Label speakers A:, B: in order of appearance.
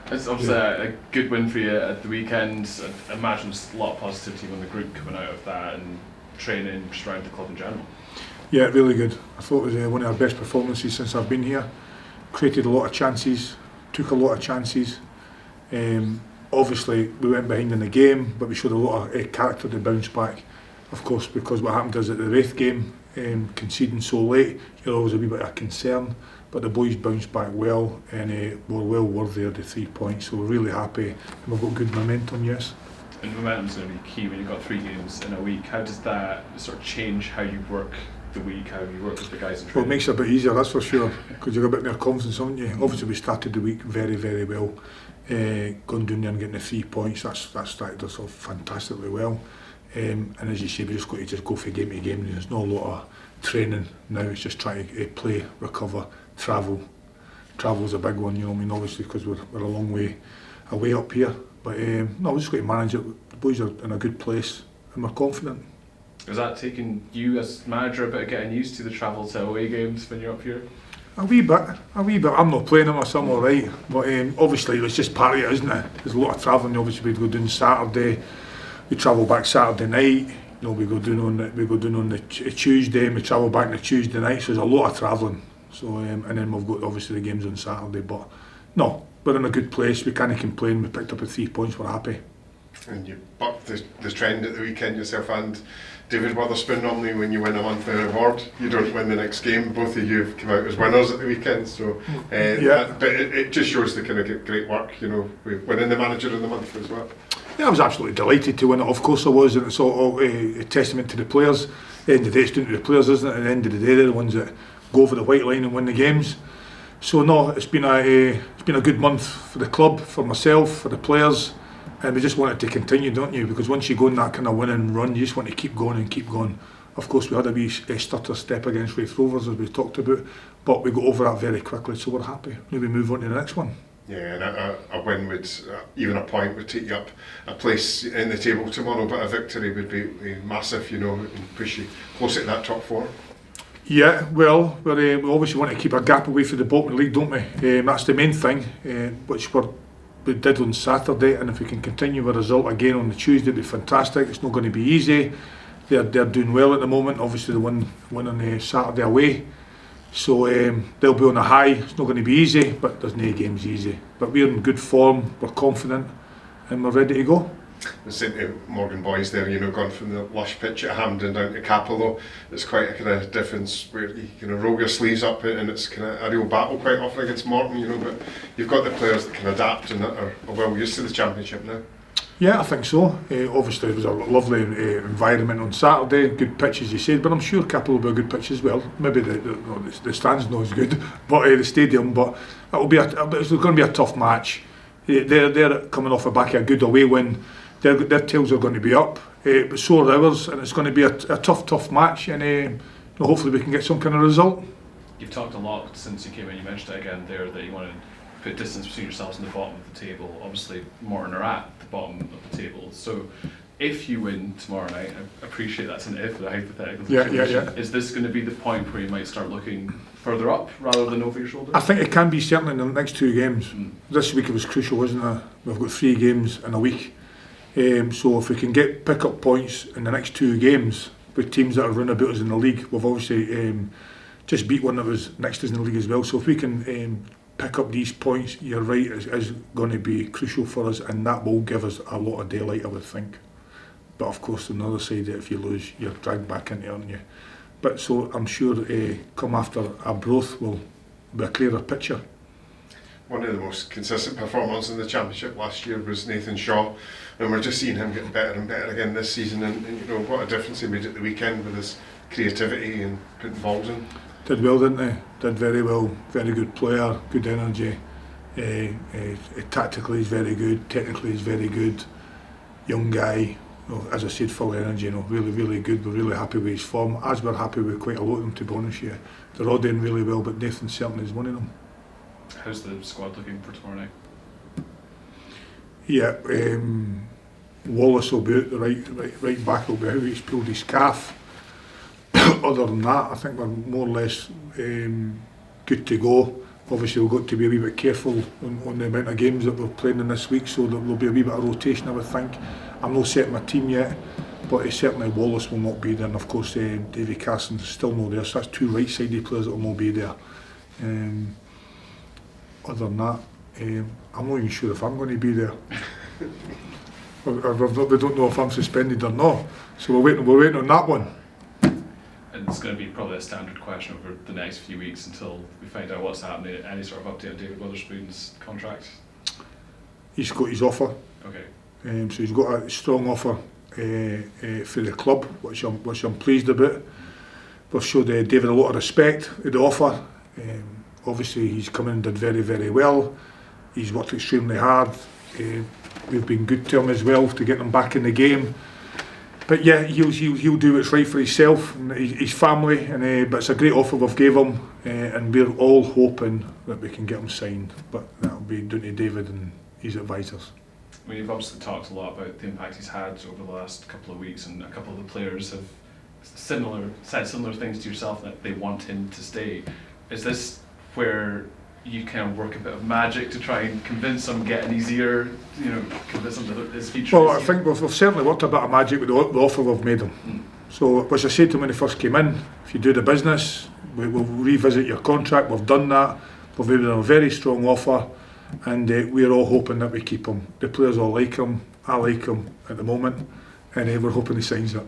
A: It's obviously a good win for you at the weekend. I imagine there's a lot of positivity on the group coming out of that and training just around the club in general.
B: Yeah, really good. I thought it was one of our best performances since I've been here. Created a lot of chances, took a lot of chances. Obviously, we went behind in the game, but we showed a lot of character to bounce back. Of course, because what happened is at the Wraith game, conceding so late, you're always a wee bit of concern. But the boys bounced back well and were well worthy of the 3 points. So we're really happy and we've got good momentum, yes.
A: And momentum's going to be key when you've got 3 games in a week. How does that sort of change how you work the week, how you work with the guys in training?
B: Well, it makes it a bit easier, that's for sure, because you've got a bit more confidence, haven't you? Obviously we started the week very, very well. Going down there and getting the 3 points, that started us off fantastically well. And as you say, we just got to just go from game to game. There's not a lot of training now, it's just trying to play, recover, travel. Travel's a big one, you know what I mean, obviously because we're a long way away up here. But no, we're just going to manage it. The boys are in a good place and we're confident.
A: Is that taking you as manager a bit of getting used to the travel to away games when you're up here?
B: A wee bit. I'm not playing them, so I'm alright. But obviously it's just part of it, isn't it? There's a lot of travelling. Obviously we go down Saturday, we travel back Saturday night. You know, we go down on the Tuesday, and we travel back on the Tuesday night. So there's a lot of travelling. So and then we've got obviously the games on Saturday. But no, we're in a good place. We can't complain. We picked up the 3 points. We're happy.
C: And you bucked the trend at the weekend yourself and David Witherspoon. Normally when you win a monthly reward, you don't win the next game. Both of you have come out as winners at the weekend, so but it just shows the kind of great work, you know, winning the manager of the month as well.
B: Yeah, I was absolutely delighted to win it, of course I was, and it's all a testament to the players. At the end of the day, it's down to the players, isn't it? At the end of the day, they're the ones that go over the white line and win the games. So no, it's been a good month for the club, for myself, for the players. And we just want it to continue, don't you? Because once you go on that kind of winning run, you just want to keep going and keep going. Of course, we had a wee stutter step against Wraith Rovers, as we talked about, but we got over that very quickly, so we're happy. Maybe move on to the next one.
C: Yeah, and a win would, even a point would take you up a place in the table tomorrow, but a victory would be massive, you know, and push you closer to that top 4.
B: Yeah, well, we obviously want to keep a gap away from the bottom of the league, don't we? That's the main thing, which we did on Saturday, and if we can continue with a result again on the Tuesday, it'd be fantastic. It's not going to be easy. They're doing well at the moment. Obviously, the win on Saturday away, so they'll be on a high. It's not going to be easy, but there's no games easy. But we're in good form. We're confident, and we're ready to go.
C: The St Morgan boys there, you know, gone from the lush pitch at Hampden down to Cappielow. It's quite a kind of difference where you kind of roll your sleeves up, and it's kind of a real battle quite often against Morton, you know. But you've got the players that can adapt and that are well used to the championship now.
B: Yeah, I think so. Obviously, it was a lovely environment on Saturday, good pitch as you said, but I'm sure Cappielow will be a good pitch as well. Maybe the stand's not as good, but the stadium. But it's going to be a tough match. They're coming off the back of a good away win. Their tails are going to be up, but so are ours, and it's going to be a tough match, and hopefully we can get some kind of result.
A: You've talked a lot since you came in, you mentioned it again there, that you want to put distance between yourselves and the bottom of the table. Obviously, Morton are at the bottom of the table, so if you win tomorrow night, I appreciate that's an if, but a hypothetical situation.
B: Yeah.
A: Is this going to be the point where you might start looking further up rather than over your shoulder?
B: I think it can be, certainly in the next 2 games. This week it was crucial, wasn't it? We've got 3 games in a week. So if we can pick up points in the next 2 games with teams that are running about us in the league, we've obviously just beat one that was next to us in the league as well. So if we can pick up these points, you're right, is going to be crucial for us, and that will give us a lot of daylight, I would think. But of course, on the other side, if you lose, you're dragged back into it, aren't you? But so I'm sure come after Arbroath will be a clearer picture.
C: One of the most consistent performers in the championship last year was Nathan Shaw, and we're just seeing him getting better and better again this season, and you know what a difference he made at the weekend with his creativity and putting balls in. Did
B: well, didn't he? Did very well. Very good player, good energy. Tactically he's very good, technically he's very good. Young guy, you know, as I said, full of energy, you know, really good. We're really happy with his form, as we're happy with quite a lot of them, to be honest. Yeah, they're all doing really well, but Nathan certainly is one of them.
A: How's the squad looking for tomorrow night?
B: Yeah, Wallace will be out, the right back will be out, he's pulled his calf. Other than that, I think we're more or less good to go. obviously we've got to be a wee bit careful on the amount of games that we're playing in this week, so that there'll be a wee bit of rotation, I would think. I'm not setting my team yet, but certainly Wallace will not be there, and of course Davy Carson's still not there, so that's two right-sided players that will not be there. Other than that, I'm not even sure if I'm going to be there. We don't know if I'm suspended or not, so we're waiting on that one.
A: And it's going to be probably a standard question over the next few weeks until we find out what's happening. Any sort of update on David Witherspoon's contract? He's
B: got his offer.
A: Okay.
B: So he's got a strong offer for the club, which I'm pleased about. We've showed David a lot of respect at the offer. Obviously he's come in and did very, very well. He's worked extremely hard. We've been good to him as well to get him back in the game. But yeah, he'll do what's right for himself and his family. And but it's a great offer we've gave him, and we're all hoping that we can get him signed. But that'll be down to David and his advisors.
A: I mean, you've obviously talked a lot about the impact he's had over the last couple of weeks, and a couple of the players have said similar things to yourself, that they want him to stay. Is this where you kind of work a bit of magic to try and convince him, get in his ear, convince him that his future?
B: Well, I think we've certainly worked a bit of magic with the offer we've made him. So, as I said to him when he first came in, if you do the business, we'll revisit your contract. We've done that. We've made him a very strong offer, and we're all hoping that we keep him. The players all like him. I like him at the moment, and we're hoping he signs it.